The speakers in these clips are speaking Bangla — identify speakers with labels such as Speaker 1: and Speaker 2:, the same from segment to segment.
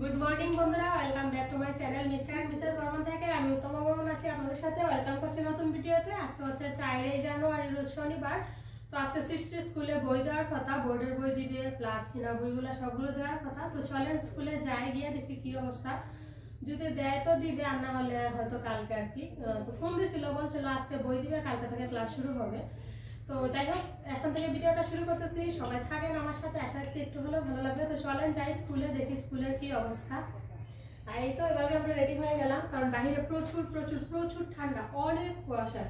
Speaker 1: গুড মর্নিং বন্ধুরা, welcome back to my channel Mr and Mrs Barman থেকে। আমি উত্তম বর্মন আছি আপনাদের সাথে। ওয়েলকাম করছি নতুন ভিডিওতে। আজকে হচ্ছে 4 জানুয়ারি, রোজ শনিবার। তো আজকে সৃষ্টির স্কুলে বই দেওয়ার কথা, বোর্ডের বই দিবে, প্লাস কিনা বইগুলো সবগুলো দেওয়ার কথা। তো চলেন স্কুলে যাই, গিয়ে দেখি কি অবস্থা। যদি দেয় তো দিবে, আর না হলে হয়তো কালকে আর কি। তো ফোন দিছিল, বলছিল আজকে বই দিবে, কালকে থেকে ক্লাস শুরু হবে। তো যাই হোক, এখন থেকে ভিডিওটা শুরু করতেছি। সবাই থাকেন আমার সাথে, আশা রাখছি একটু হলেও ভালো লাগবে। তো চলেন যাই স্কুলে, দেখি স্কুলের কি অবস্থা। আর এই তো এভাবে আমরা রেডি হয়ে গেলাম, কারণ বাইরে প্রচুর প্রচুর প্রচুর ঠান্ডা, অনেক কুয়াশা।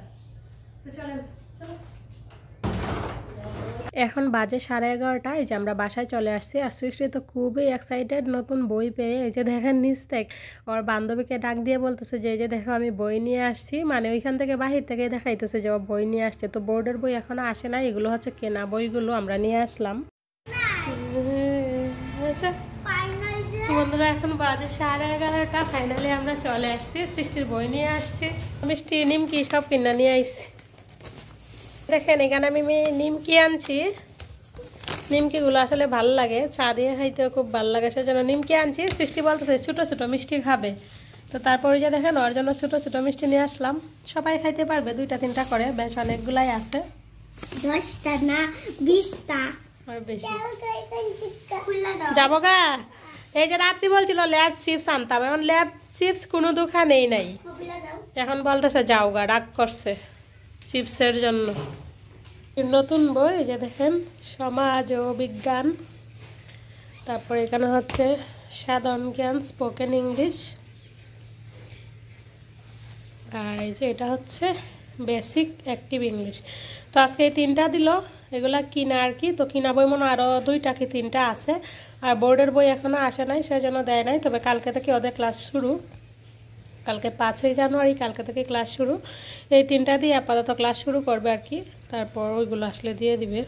Speaker 1: তো চলেন চলো। এখন বাজে 11:30। এই যে আমরা বাসায় চলে আসছি। আর সৃষ্টি তো খুবই এক্সাইটেড নতুন বই পেয়ে। এই যে দেখেন নিচ থেকে ওর বান্ধবীকে ডাক দিয়ে বলতেছে যে এই যে দেখো আমি বই নিয়ে আসছি, মানে ওইখান থেকে বাহির থেকে দেখাইতেছে যে ও বই নিয়ে আসছে। তো বোর্ডের বই এখনো আসে না, এগুলো হচ্ছে কেনা বইগুলো আমরা নিয়ে আসলাম। বন্ধুরা এখন বাজে 11:30, ফাইনালি আমরা চলে আসছি। সৃষ্টির বই নিয়ে আসছি, মিষ্টি নিমকি সব কিনা নিয়ে আসছি। দেখেন এখানে আমি নিমকি আনছি। নিমকিগুলো আসলে ভালো লাগে, চা দিয়ে খাইতে খুব ভালো লাগে, সেজন্য নিমকি আনছি। সৃষ্টি বলতেছে ছোটো ছোটো মিষ্টি খাবে। তো তারপরে যে দেখেন ওর জন্য ছোটো ছোটো মিষ্টি নিয়ে আসলাম। সবাই খাইতে পারবে, 2-3টা করে, বেশ অনেকগুলাই আছে।
Speaker 2: 10টা না 20টা
Speaker 1: আর বেশি যাবো গা। এই যে রাত্রি বলছিল ল্যাব চিপস আনতাম, এখন ল্যাব চিপস কোনো দোকানেই নাই। এখন বলতেছে যাও গা, রাগ করছে চিপসের জন্য। নতুন বই যে দেখেন, সমাজ ও বিজ্ঞান। তারপর এখানে হচ্ছে সাধারণ জ্ঞান, স্পোকেন ইংলিশ। আর এই যে এটা হচ্ছে বেসিক অ্যাক্টিভ ইংলিশ। তো আজকে এই 3টা দিল, এগুলা কিনা আর কি। তো কিনা বই মনে আরও 2টা কি 3টা আছে। আর বোর্ডের বই এখনও আসে নাই, সেজন্য দেয় নাই। তবে কালকে থেকে ওদের ক্লাস শুরু, কালকে 5 জানুয়ারি, কালকে থেকে ক্লাস শুরু। এই 3টা দিয়ে আপাতত ক্লাস শুরু করবে আর কি। তারপর ওইগুলো আসলে দিয়ে দিবে।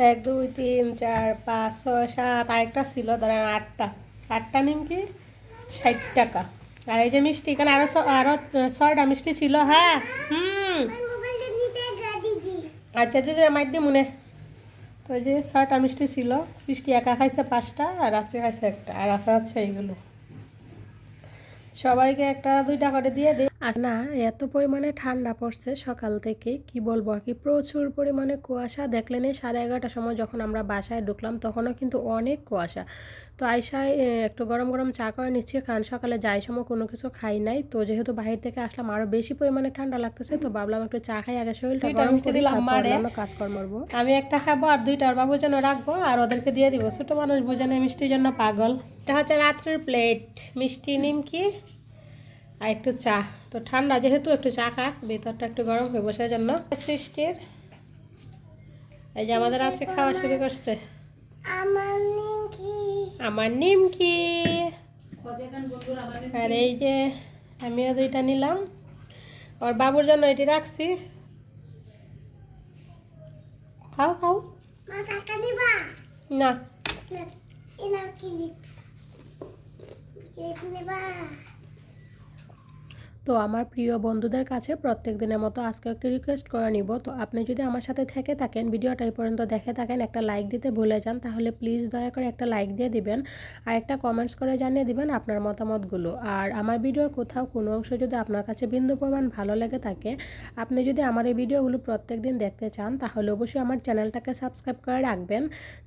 Speaker 1: 1 2 3 4 5 6 7, আরেকটা ছিল ধরেন 8টা নিমকি 60 টাকা। আর এই যে মিষ্টি, এখানে আরো 6টা মিষ্টি ছিল। হ্যাঁ আচ্ছা দিদি আমার দিয়ে মনে। তো এই যে 6টা মিষ্টি ছিল। সৃষ্টি একা খাইছে 5টা, আর রাত্রে খাইছে 1টা, আর আসা হচ্ছে এইগুলো। সবাইকে 1-2টা করে দিয়ে দিই। না এত পরিমাণে ঠান্ডা পড়ছে সকাল থেকে, কি বলবো আর কি, প্রচুর পরিমাণে কুয়াশা। দেখলেন 11:30টার সময় যখন আমরা বাসায় ঢুকলাম তখনও কিন্তু অনেক কুয়াশা। তো আয়সায় একটু গরম গরম চা করে নিচ্ছি, কারণ সকালে যাই সময় কোনো কিছু খাই নাই। তো যেহেতু বাহির থেকে আসলাম আরও বেশি পরিমাণে ঠান্ডা লাগতেছে, তো ভাবলাম একটু চা খাই, আগে শরীরটা গরম করে তারপর কাজকর্ম করবো। আমি 1টা খাবো, আর 2টা ওর বাবুর জন্য রাখবো, আর ওদেরকে দিয়ে দিব। ছোটো মানুষ বোঝে না, মিষ্টির জন্য পাগল। এটা হচ্ছে রাত্রের প্লেট, মিষ্টি নিমকি আর একটু চা। তো ঠান্ডা যেহেতু একটু চা খাক, ভেতরটা একটু গরম হয়ে বসার জন্য। সৃষ্টির এই যে আমাদের রাত্রে খাওয়া শুরু করছে আমার নিমকি। আর এই যে আমিও 2টা নিলাম, আর বাবুর জন্য এটি রাখছি। খাও খাও না। তো আমার প্রিয় বন্ধুদের কাছে প্রত্যেক দিনের মতো আজকে একটু রিকোয়েস্ট করে নিব। তো আপনি যদি আমার সাথে থেকে থাকেন, ভিডিওটা এই পর্যন্ত দেখে থাকেন, একটা লাইক দিতে ভুলে যান, তাহলে প্লিজ দয়া করে একটা লাইক দিয়ে দিবেন, আর একটা কমেন্টস করে জানিয়ে দিবেন আপনার মতামতগুলো। আর আমার ভিডিওর কোথাও কোনো অংশ যদি আপনার কাছে বিন্দু পরিমাণ ভালো লেগে থাকে, আপনি যদি আমার এই ভিডিওগুলো প্রত্যেক দিন দেখতে চান, তাহলে অবশ্যই আমার চ্যানেলটাকে সাবস্ক্রাইব করে রাখবেন,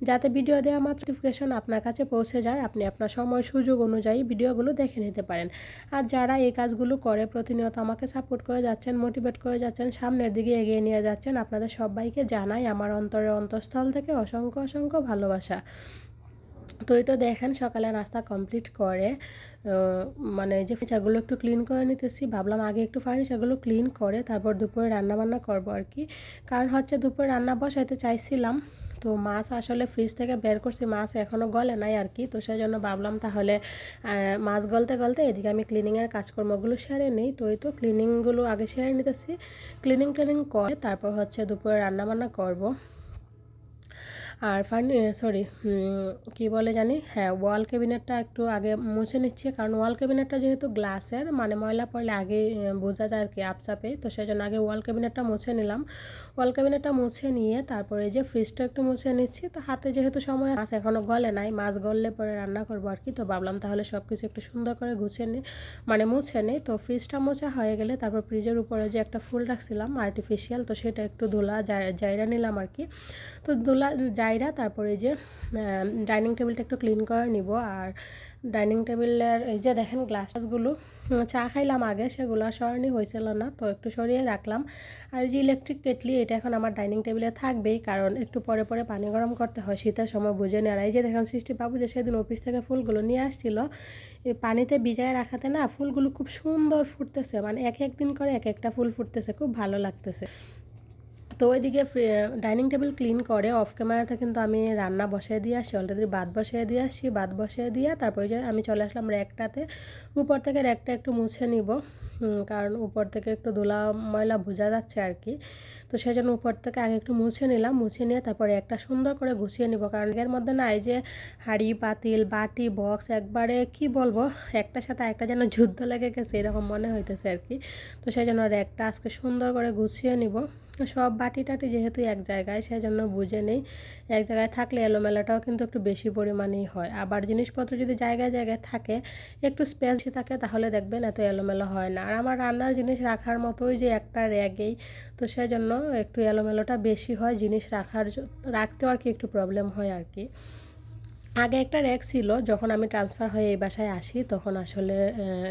Speaker 1: যাতে ভিডিও দেওয়া নোটিফিকেশন আপনার কাছে পৌঁছে যায়, আপনি আপনার সময় সুযোগ অনুযায়ী ভিডিওগুলো দেখে নিতে পারেন। আর যারা এই কাজগুলো করে প্রতিনিয়ত আমাকে সাপোর্ট করে যাচ্ছেন, মোটিভেট করে যাচ্ছেন, সামনের দিকে এগিয়ে নিয়ে যাচ্ছেন, আপনাদের সবাইকে জানাই আমার অন্তরের অন্তঃস্থল থেকে অসংখ্য অসংখ্য ভালোবাসা। তো এই তো দেখেন সকালে নাস্তা কমপ্লিট করে মানে যে ফার্নিচারগুলো একটু ক্লিন করে নিতেছি। ভাবলাম আগে একটু ফার্নিচারগুলো ক্লিন করে তারপর দুপুরে রান্নাবান্না করবো আর কি। কারণ হচ্ছে দুপুরে রান্না বসাইতে চাইছিলাম, তো মাছ আসলে ফ্রিজ থেকে বের করছি, মাছ এখনও গলে নাই আর কি। তো সেই জন্য ভাবলাম তাহলে মাছ গলতে গলতে এদিকে আমি ক্লিনিংয়ের কাজকর্মগুলো সেরে নিই। তো এই তো ক্লিনিংগুলো আগে সেরে নিতেছি, ক্লিনিং করে তারপর হচ্ছে দুপুরে রান্নাবান্না করব। আর কি বলে জানি, হ্যাঁ, ওয়াল ক্যাবিনেটটা একটু আগে মুছে নিচ্ছি, কারণ ওয়াল ক্যাবিনেটটা যেহেতু গ্লাসের, মানে ময়লা পড়লে আগে বোঝা যায় আর কি আপচাপে, তো সেই জন্য আগে ওয়াল ক্যাবিনেটটা মুছে নিলাম। ওয়াল ক্যাবিনেটটা মুছে নিয়ে তারপরে যে ফ্রিজটা একটু মুছে নিচ্ছি। তো হাতে যেহেতু সময় মাছ এখনও গলে নাই, মাছ গললে পরে রান্না করবো আর কি, তো ভাবলাম তাহলে সব কিছু একটু সুন্দর করে গুছিয়ে নিই, মানে মুছে নিই। তো ফ্রিজটা মোছা হয়ে গেলে তারপর ফ্রিজের উপরে যে একটা ফুল রাখছিলাম আর্টিফিশিয়াল, তো সেটা একটু ধুলা জায়রা নিলাম আর কি। তো ধুলা জায়রা তারপরে যে ডাইনিং টেবিলটা একটু ক্লিন করে নিব। আর ডাইনিং টেবিলের এই যে দেখেন গ্লাসগুলো চা খাইলাম আগে, সেগুলো সরানি হয়েছিল না, তো একটু সরিয়ে রাখলাম। আর যে ইলেকট্রিক কেটলি, এটা এখন আমার ডাইনিং টেবিলে থাকবেই, কারণ একটু পরে পরে পানি গরম করতে হয়, শীতের সময় বুঝে নেয়। আর এই যে দেখেন সৃষ্টি বাবু যে সেদিন অফিস থেকে ফুলগুলো নিয়ে আসছিল, এই পানিতে ভিজায় রাখাতে না ফুলগুলো খুব সুন্দর ফুটতেছে, মানে এক এক দিন করে এক একটা ফুল ফুটতেছে, খুব ভালো লাগতেছে। তো ওইদিকে ডাইনিং টেবিল ক্লিন করে অফ ক্যামেরাতে কিন্তু আমি রান্না বসিয়ে দিয়ে আসছি, অলরেডি ভাত বসিয়ে দিয়ে আসছি। ভাত বসিয়ে দিয়ে তারপরে যে আমি চলে আসলাম র্যাকটাতে, উপর থেকে র্যাকটা একটু মুছে নিব, কারণ উপর থেকে একটু ধুলা ময়লা বোঝা যাচ্ছে আর কি। তো সেই জন্য উপর থেকে আগে একটু মুছে নিলাম, মুছে নিয়ে তারপরে একটা সুন্দর করে গুছিয়ে নিব, কারণ এর মধ্যে না এই যে হাঁড়ি পাতিল বাটি বক্স একবারে কি বলবো, একটার সাথে একটা যেন যুদ্ধ লেগে গেছে এরকম মনে হইতেছে আর কি। তো সেই জন্য র্যাকটা আজকে সুন্দর করে গুছিয়ে নিব। সব বাটি টাটি যেহেতু এক জায়গায়, সেই জন্য বুঝে নেই, এক জায়গায় থাকলে এলোমেলাটাও কিন্তু একটু বেশি পরিমাণেই হয়। আবার জিনিসপত্র যদি জায়গায় জায়গায় থাকে, একটু স্পেস থাকে, তাহলে দেখবেন এত এলোমেলো হয় না। আর আমার রান্নার জিনিস রাখার মতোই যে একটা র্যাগেই, তো সেই জন্য একটু এলোমেলোটা বেশি হয়, জিনিস রাখতেও আর কি একটু প্রবলেম হয় আর কি। আগে একটা র্যাক ছিল, যখন আমি ট্রান্সফার হয়ে এই বাসায় আসি তখন আসলে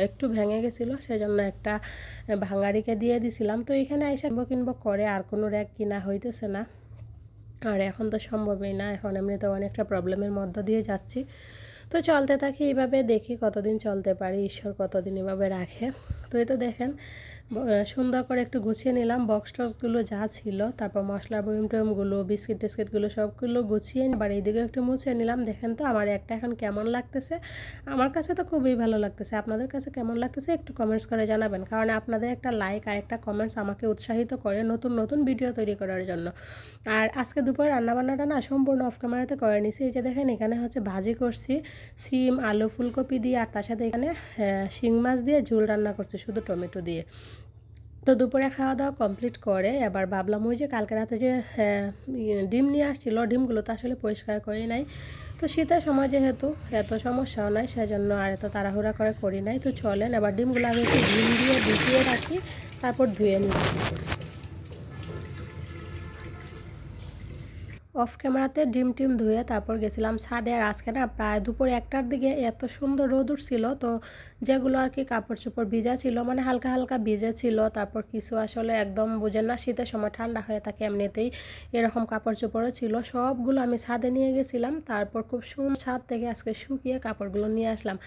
Speaker 1: একটু ভেঙে গেছিলো, সেজন্য একটা ভাঙাড়িকে দিয়ে দিছিলাম। তো এখানে এসে কিনবো করে আর কোনো র্যাক কিনা হইতেছে না, আর এখন তো সম্ভবই না, এখন এমনিতে অনেকটা প্রবলেমের মধ্য দিয়ে যাচ্ছি। তো চলতে থাকি এইভাবে, দেখি কতদিন চলতে পারি, ঈশ্বর কতদিন এভাবে রাখে। তো এই তো দেখেন সুন্দর করে একটু গুছিয়ে নিলাম বক্স টক্সগুলো যা ছিল, তারপর মশলার বয়ম টয়মগুলো বিস্কিট টিস্কিটগুলো সবগুলো গুছিয়ে আবার এইদিকে একটু মুছে নিলাম। দেখেন তো আমার একটা এখন কেমন লাগতেছে, আমার কাছে তো খুবই ভালো লাগতেছে। আপনাদের কাছে কেমন লাগতেছে একটু কমেন্টস করে জানাবেন, কারণ আপনাদের একটা লাইক আর একটা কমেন্টস আমাকে উৎসাহিত করে নতুন নতুন ভিডিও তৈরি করার জন্য। আর আজকে দুপুরে রান্নাবান্নাটা না সম্পূর্ণ অফ ক্যামেরাতে করে নিছি। এই যে দেখেন এখানে হচ্ছে ভাজি করছি সিম আলু ফুলকপি দিয়ে, আর তার সাথে এখানে শিং মাছ দিয়ে ঝোল রান্না করছি শুধু টমেটো দিয়ে। তো দুপুরে খাওয়া দাওয়া কমপ্লিট করে এবার ভাবলাম ওই যে কালকে রাতে যে ডিম নিয়ে আসছিল, ডিমগুলো তো আসলে পরিষ্কার করি নাই। তো শীতের সময় যেহেতু এত সমস্যাও নাই, সেজন্য আর এত তাড়াহুড়া করে করি নাই। তো চলেন এবার ডিমগুলো আগে একটু ডিম দিয়ে ভিজিয়ে রাখি, তারপর ধুয়ে নিই। অফ ক্যামেরাতে ডিম টিম ধুয়ে তারপর গেছিলাম ছাদে। আর আজকে না প্রায় দুপুর 1টার দিকে এত সুন্দর রোদ উঠছিল, তো যেগুলো আর কি কাপড় চোপড় ভিজা ছিল, মানে হালকা হালকা ভিজে ছিল, তারপর কিছু আসলে একদম বুঝেন না, শীতের সময় ঠান্ডা হয়ে থাকে এমনিতেই, এরকম কাপড় চোপড়ও ছিল, সবগুলো আমি ছাদে নিয়ে গেছিলাম। তারপর খুব সুন্দর ছাদ থেকে আজকে শুকিয়ে কাপড়গুলো নিয়ে আসলাম।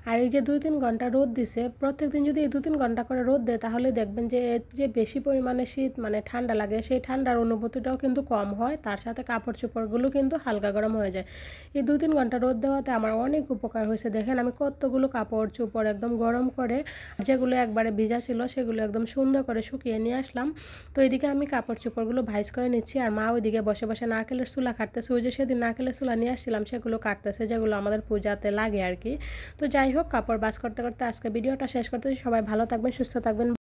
Speaker 1: আর এই যে 2-3 ঘন্টা রোদ দিছে, প্রত্যেকদিন যদি এই 2-3 ঘন্টা করে রোদ দেয় তাহলে দেখবেন যে যে বেশি পরিমাণে শীত মানে ঠান্ডা লাগে, সেই ঠান্ডার অনুভূতিটাও কিন্তু কম হয়, তার সাথে কাপড় চোপড়গুলো কিন্তু হালকা গরম হয়ে যায়। এই 2-3 ঘন্টা রোদ দেওয়াতে আমার অনেক উপকার হয়েছে। দেখেন আমি কতগুলো কাপড় চোপড় একদম গরম করে, যেগুলো একবারে ভিজা ছিল সেগুলো একদম সুন্দর করে শুকিয়ে নিয়ে আসলাম। তো এদিকে আমি কাপড় চোপড়গুলো ভাইজ করে নিচ্ছি, আর মা ওইদিকে বসে বসে নারকেলের চুলা কাটতেছে। ওই যে সেদিন নারকেলের চুলা নিয়ে আসছিলাম সেগুলো কাটতেছে, যেগুলো আমাদের পূজাতে লাগে আর কি। তো যাই হোক, কাপড় ভাঁজ করতে করতে আজকে ভিডিওটা শেষ করতেছি। সবাই ভালো থাকবেন, সুস্থ থাকবেন।